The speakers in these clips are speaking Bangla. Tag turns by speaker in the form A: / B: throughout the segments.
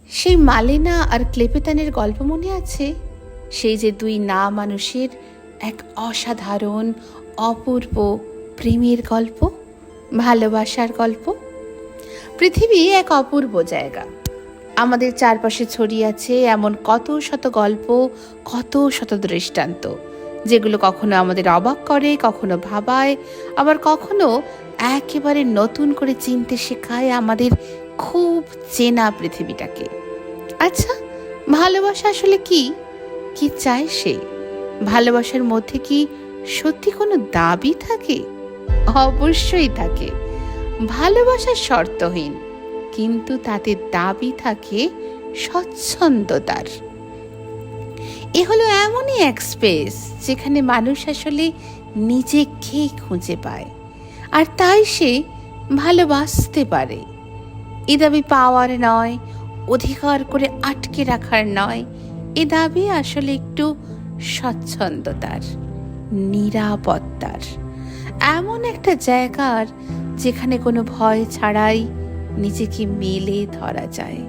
A: সেই মালেনা আর ক্লেপেতানের গল্প মনে আছে? সেই যে দুই না মানুষের এক অসাধারণ অপূর্ব প্রেমের গল্প, ভালোবাসার গল্প। পৃথিবী এক অপূর্ব জায়গা। আমাদের চারপাশে ছড়িয়ে আছে এমন কত শত গল্প, কত শত দৃষ্টান্ত, যেগুলো কখনো আমাদের অবাক করে, কখনো ভাবায়, আবার কখনো একেবারে নতুন করে চিনতে শেখায় আমাদের খুব চেনা পৃথিবীটাকে। আচ্ছা, ভালোবাসা আসলে কি? কি চায় সে? ভালোবাসার মধ্যে কি সত্যি কোনো দাবি থাকে? অবশ্যই থাকে। ভালোবাসা শর্তহীন, কিন্তু তাতে দাবি থাকে স্বচ্ছন্দতার। এ হলো এমনই এক স্পেস যেখানে মানুষ আসলে নিজেকে খুঁজে পায়, আর তাই সে ভালোবাসতে পারে। এ দাবি পাওয়ার নয়, অধিকার করে আটকে রাখার নয়, এ দাবি আসলে একটু স্বচ্ছন্দতার, নিরাপত্তার, এমন একটা জায়গার যেখানে কোনো ভয় ছাড়াই নিজেকে মেলে ধরা যায়।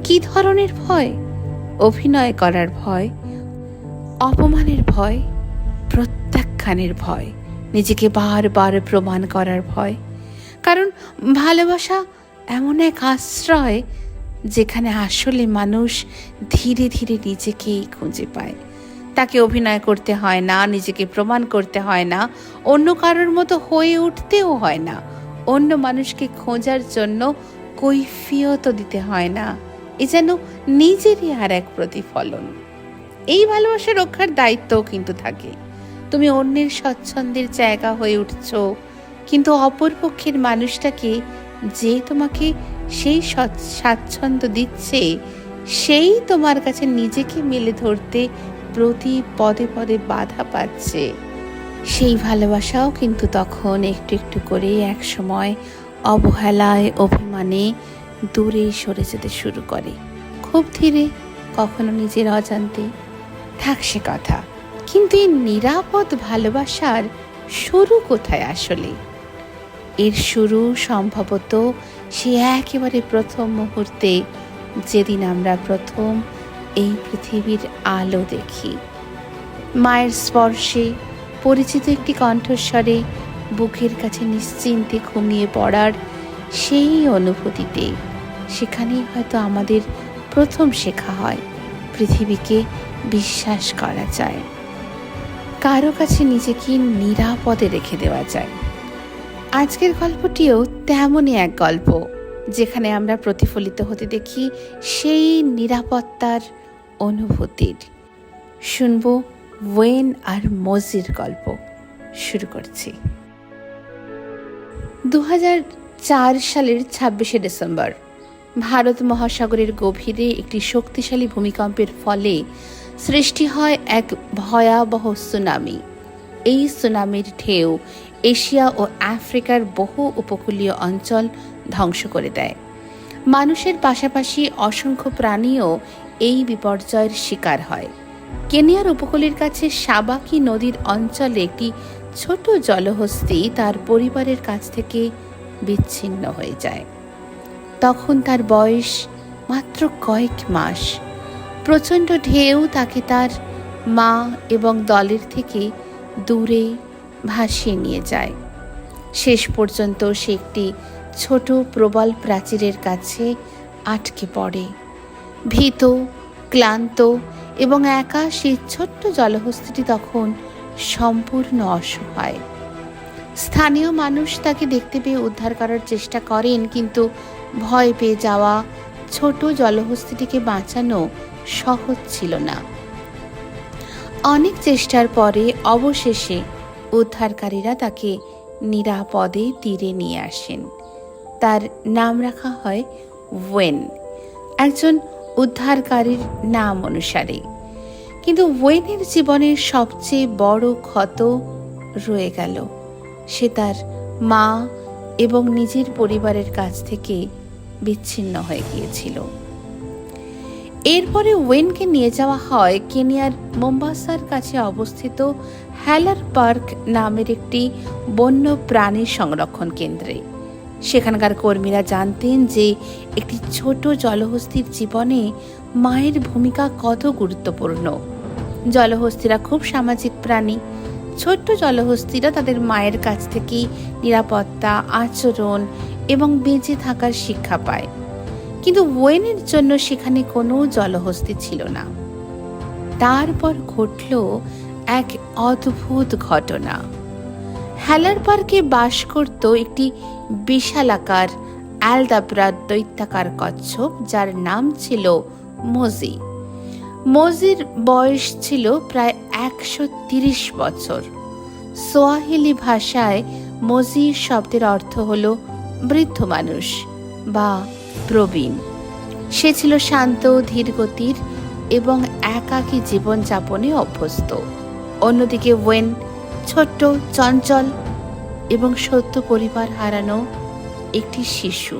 A: কি ধরনের ভয়? অভিনয় করার ভয়, অপমানের ভয়, প্রত্যাখ্যানের ভয়, নিজেকে বারবার প্রমাণ করার ভয়। কারণ ভালোবাসা এমন এক আশ্রয় যেখানে আসলে মানুষ ধীরে ধীরে নিজেকেই খুঁজে পায়। তাকে অভিনয় করতে হয় না, নিজেকে প্রমাণ করতে হয় না, অন্য কারোর মতো হয়ে উঠতেও হয় না, অন্য মানুষকে খোঁজার জন্য কৈফিয়তও দিতে হয় না। এ যেন নিজেরই আর এক প্রতিফলন। এই ভালোবাসা রক্ষার দায়িত্বও কিন্তু থাকে। তুমি অন্যের স্বচ্ছন্দের জায়গা হয়ে উঠছ, কিন্তু অপর পক্ষের মানুষটাকে যে তোমাকে সেই স্বাচ্ছন্দ্য দিচ্ছে, সেই তোমার কাছে নিজেকে মেলে ধরতে প্রতি পদে পদে বাধা পাচ্ছে। সেই ভালোবাসাও কিন্তু তখন একটু একটু করে এক সময় অবহেলায়, অভিমানে দূরে সরে যেতে শুরু করে, খুব ধীরে, কখনো নিজের অজান্তে। থাক সে কথা। কিন্তু এই নিরাপদ ভালোবাসার শুরু কোথায় আসলে? এর শুরু সম্ভবত সে একেবারে প্রথম মুহূর্তে, যেদিন আমরা প্রথম এই পৃথিবীর আলো দেখি। মায়ের স্পর্শে, পরিচিত একটি কণ্ঠস্বরে বুকের কাছে নিশ্চিন্তে ঘুমিয়ে পড়ার সেই অনুভূতিতে। সেখানেই হয়তো আমাদের প্রথম শেখা হয় পৃথিবীকে বিশ্বাস করা যায়, কারো কাছে নিজেকে নিরাপদে রেখে দেওয়া যায়। আজকের গল্পটিও তেমনই এক গল্প, যেখানে আমরা প্রতিফলিত হতে দেখি সেই নিরাপত্তার অনুভূতির। শুনব ওয়েন আর মোজির গল্প। শুরু করছি। 2004 সালের 26শে ডিসেম্বর ভারত মহাসাগরের গভীরে একটি শক্তিশালী ভূমিকম্পের ফলে সৃষ্টি হয় এক ভয়াবহ সুনামি। এই সুনামির ঢেউ এশিয়া ও আফ্রিকার বহু উপকূলীয় অঞ্চল ধ্বংস করে দেয়। মানুষের পাশাপাশি অসংখ্য প্রাণীও এই বিপর্যয়ের শিকার হয়। কেনিয়ার উপকূলের কাছে সাবাকি নদীর অঞ্চলে একটি ছোট জলহস্তী তার পরিবারের কাছ থেকে বিচ্ছিন্ন হয়ে যায়। তখন তার বয়স মাত্র কয়েক মাস। প্রচণ্ড ঢেউ তাকে তার মা এবং দলের থেকে দূরে ভাসিয়ে নিয়ে যায়। শেষ পর্যন্ত সে একটি ছোট প্রবল প্রাচীরের কাছে আটকে পড়ে। ভীত, ক্লান্ত এবং একা সেই ছোট্ট জলহস্তিটি তখন সম্পূর্ণ অসহায়। স্থানীয় মানুষ তাকে দেখতে পেয়ে উদ্ধার করার চেষ্টা করেন, কিন্তু ভয় পেয়ে যাওয়া ছোট জলহস্তিটিকে বাঁচানো সহজ ছিল না। অনেক চেষ্টার পরে অবশেষে উদ্ধারকারীরা তাকে নিরাপদে তীরে নিয়ে আসেন। তার নাম রাখা হয় ওয়েন, একজন উদ্ধারকারীর নাম অনুসারে। কিন্তু ওয়েনের জীবনের সবচেয়ে বড় ক্ষত রয়ে গেল। সে তার মা এবং নিজের পরিবারের কাছ থেকে বিচ্ছিন্ন হয়ে গিয়েছিল। এরপরে ওয়েনকে নিয়ে যাওয়া হয় কেনিয়ার মোম্বাসার কাছে অবস্থিত হ্যালার পার্ক নামের একটি বন্য প্রাণী সংরক্ষণ কেন্দ্রে। সেখানকার কর্মীরা জানতেন যে একটি ছোট জলহস্তির জীবনে মায়ের ভূমিকা কত গুরুত্বপূর্ণ। জলহস্তিরা খুব সামাজিক প্রাণী। ছোট্ট জলহস্তিরা তাদের মায়ের কাছ থেকেই নিরাপত্তা, আচরণ এবং বেঁচে থাকার শিক্ষা পায়। কিন্তু ওয়েনের জন্য সেখানে কোনো জলহস্তি ছিল না। তারপর ঘটল এক অদ্ভুত ঘটনা। হ্যালার পার্কে বাস করত একটি বিশালাকার অ্যালদাব্রার দৈত্যাকার কচ্ছপ, যার নাম ছিল মোজি। মোজির বয়স ছিল প্রায় 130 বছর। সোয়াহিলি ভাষায় মোজি শব্দের অর্থ হল বৃদ্ধ মানুষ বা প্রবীণ। সে ছিল শান্ত, ধীরগতির এবং একাকী জীবনযাপনে অভ্যস্ত। অন্যদিকে ওয়েন ছোট্ট, চঞ্চল এবং সদ্য পরিবার হারানো একটি শিশু।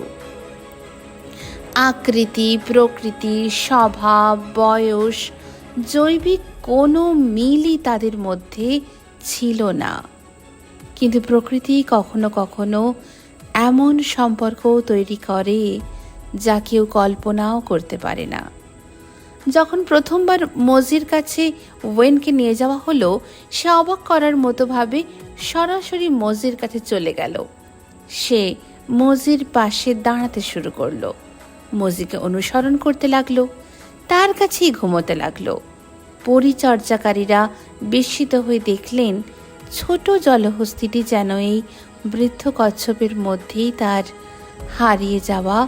A: আকৃতি, প্রকৃতি, স্বভাব, বয়স, জৈবিক কোনো মিলই তাদের মধ্যে ছিল না। কিন্তু প্রকৃতি কখনো কখনো এমন সম্পর্ক তৈরি করে যা কেউ কল্পনাও করতে পারে না। যখন প্রথমবার মোজির কাছে ওয়েনকে নিয়ে যাওয়া হলো, সে অবাক করার মতো ভাবে সরাসরি মোজির কাছে চলে গেল। সে মোজির পাশে দাঁড়াতে শুরু করলো, মোজিকে অনুসরণ করতে লাগলো, তার কাছেই ঘুমোতে লাগলো। পরিচর্যাকারীরা বিস্মিত হয়ে দেখলেন ছোট জলহস্তিটি যেন এই বৃদ্ধ কচ্ছপের মধ্যেই তার হারিয়ে যাওয়া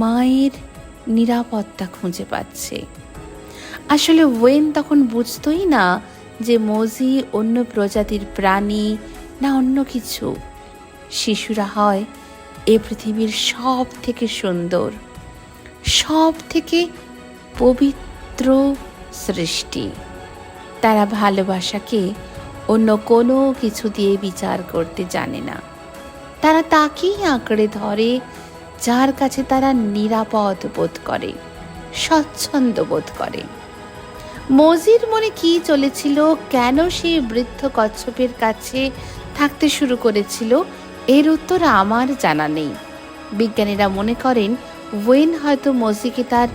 A: মায়ের নিরাপত্তা খুঁজে পাচ্ছে। আসলে ওয়েন তখন বুঝতই না যে মোজি অন্য প্রজাতির প্রাণী না অন্য কিছু। শিশুরা হয় এ পৃথিবীর সব থেকে সুন্দর, সব থেকে পবিত্র সৃষ্টি। তারা ভালোবাসাকে অন্য কোনো কিছু দিয়ে বিচার করতে জানে না। তারা তাকেই আঁকড়ে ধরে যার কাছে তারা নিরাপদ বোধ করে, স্বচ্ছন্দ বোধ করে। মোজির মনে কি চলেছিল, কেন সে বৃদ্ধ কচ্ছপের কাছে থাকতে শুরু করেছিল, এর উত্তর আমার জানা নেই। বিজ্ঞানীরা মনে করেন ওয়েন হয়তো মোজিকে তার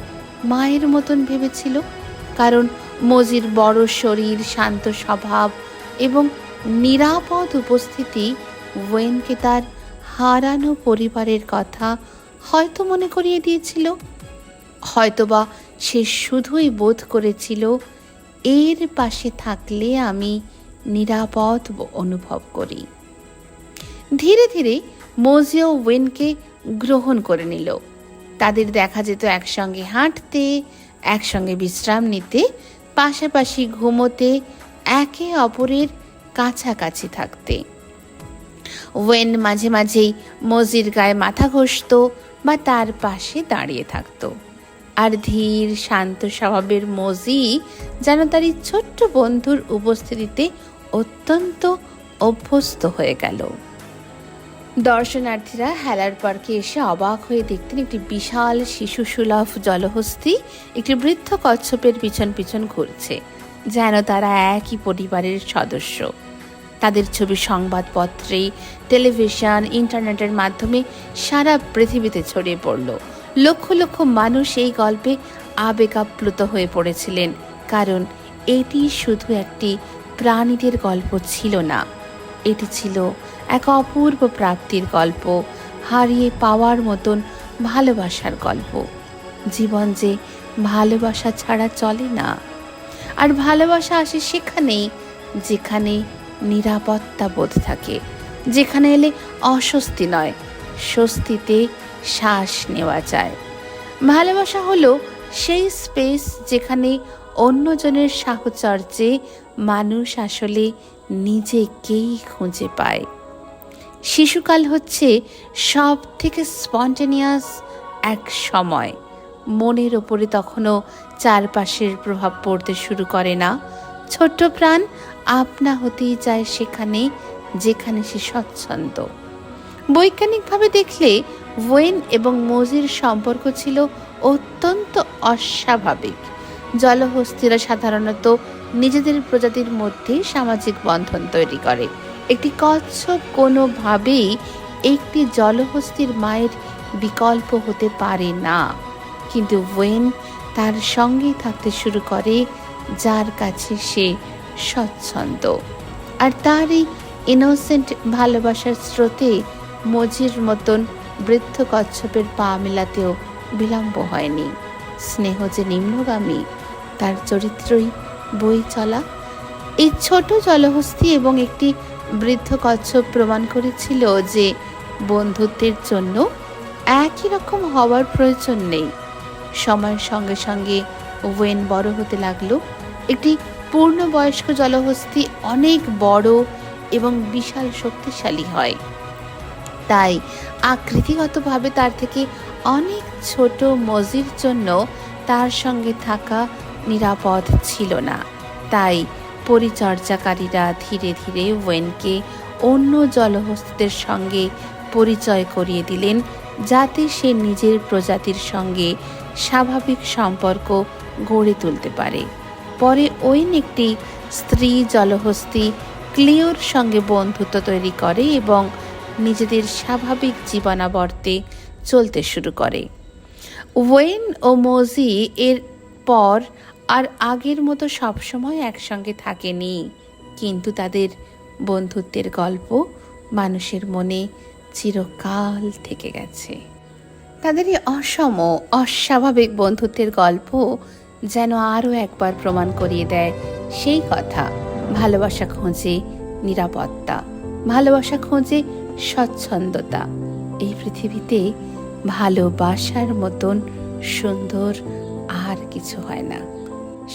A: মায়ের মতন ভেবেছিল, কারণ মোজির বড় শরীর, শান্ত স্বভাব এবং নিরাপদ উপস্থিতি ওয়েনকে তার হারানো পরিবারের কথা হয়তো মনে করিয়ে দিয়েছিল। হয়তোবা সে শুধুই বোধ করেছিল এর পাশে থাকলে আমি নিরাপদ অনুভব করি। ধীরে ধীরে মোজি ও ওয়েনকে গ্রহণ করে নিল। তাদের দেখা যেত একসঙ্গে হাঁটতে, একসঙ্গে বিশ্রাম নিতে, পাশাপাশি ঘুমোতে, একে অপরের কাছাকাছি থাকতে। ওয়েন মাঝে মাঝেই মোজির গায়ে মাথা ঘষত বা তার পাশে দাঁড়িয়ে থাকত। আর ধীর, শান্ত স্বভাবের মোজি যেন তার এই ছোট্ট বন্ধুর উপস্থিতিতে অত্যন্ত অভ্যস্ত হয়ে গেল। দর্শনার্থীরা হ্যালার পার্কে এসে অবাক হয়ে দেখতেন একটি বিশাল শিশুসুলভ জলহস্তি একটি বৃদ্ধ কচ্ছপের পিছন পিছন ঘুরছে, যেন তারা একই পরিবারের সদস্য। তাদের ছবি সংবাদপত্রে, টেলিভিশন, ইন্টারনেটের মাধ্যমে সারা পৃথিবীতে ছড়িয়ে পড়ল। লক্ষ লক্ষ মানুষ এই গল্পে আবেগাপ্লুত হয়ে পড়েছিলেন, কারণ এটি শুধু একটি প্রাণীদের গল্প ছিল না, এটি ছিল এক অপূর্ব প্রাপ্তির গল্প, হারিয়ে পাওয়ার মতন ভালোবাসার গল্প। জীবন যে ভালোবাসা ছাড়া চলে না, আর ভালোবাসা আসে সেখানেই যেখানে নিরাপত্তা বোধ থাকে, যেখানে এলে অস্বস্তি নয়, স্বস্তিতে শ্বাস নেওয়া যায়। ভালোবাসা হলো সেই স্পেস যেখানে অন্যজনের সাহচর্যে মানুষ আসলে নিজেকেই খুঁজে পায়। শিশুকাল হচ্ছে সব থেকে স্পন্টেনিয়াস এক সময়। মনের ওপরে তখনও চারপাশের প্রভাব পড়তে শুরু করে না। ছোট্ট প্রাণ আপনা হতেই যায় সেখানে যেখানে সে স্বচ্ছন্দ। বৈজ্ঞানিকভাবে দেখলে ওয়েন এবং মোজির সম্পর্ক ছিল অত্যন্ত অস্বাভাবিক। জলহস্তিরা সাধারণত নিজেদের প্রজাতির মধ্যে সামাজিক বন্ধন তৈরি করে। একটি কচ্ছপ কোনোভাবেই একটি জলহস্তির মায়ের বিকল্প হতে পারে না। কিন্তু ওয়েন তার সঙ্গেই থাকতে শুরু করে, যার কাছে সে স্বচ্ছন্দ। আর তার এই ইনোসেন্ট ভালোবাসার স্রোতে মজির মতন বৃদ্ধ কচ্ছপের পা মেলাতেও বিলম্ব হয়নি। স্নেহ যে নিম্নগামী, তার চরিত্রই বই চলা। এই ছোট জলহস্তি এবং একটি বৃদ্ধ কচ্ছপ প্রমাণ করেছিল যে বন্ধুত্বের জন্য একই রকম হওয়ার প্রয়োজন নেই। সময়ের সঙ্গে সঙ্গে ওয়েন বড় হতে লাগলো। একটি পূর্ণবয়স্ক জলহস্তি অনেক বড় এবং বিশাল শক্তিশালী হয়, তাই আকৃতিগতভাবে তার থেকে অনেক ছোট মজির জন্য তার সঙ্গে থাকা নিরাপদ ছিল না। তাই পরিচর্যাকারীরা ধীরে ধীরে ওয়েনকে অন্য জলহস্তিদের সঙ্গে পরিচয় করিয়ে দিলেন, যাতে সে নিজের প্রজাতির সঙ্গে স্বাভাবিক সম্পর্ক গড়ে তুলতে পারে। পরে ওয়েন একটি স্ত্রী জলহস্তি ক্লিওর সঙ্গে বন্ধুত্ব তৈরি করে এবং নিজেদের স্বাভাবিক জীবনাবর্তে চলতে শুরু করে। ওয়েন ও মজি এর পর আর আগের মতো সবসময় একসঙ্গে থাকেনি, কিন্তু তাদের বন্ধুত্বের গল্প মানুষের মনে চিরকাল থেকে গেছে। তাদের এই অসম অস্বাভাবিক বন্ধুত্বের গল্প যেন আরও একবার প্রমাণ করিয়ে দেয় সেই কথা, ভালোবাসা খোঁজে নিরাপত্তা, ভালোবাসা খোঁজে স্বচ্ছন্দতা। এই পৃথিবীতে ভালোবাসার মতন সুন্দর আর কিছু হয় না।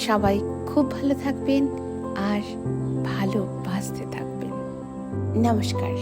A: সবাই খুব ভালো থাকবেন আর ভালোবাসতে থাকবেন। নমস্কার।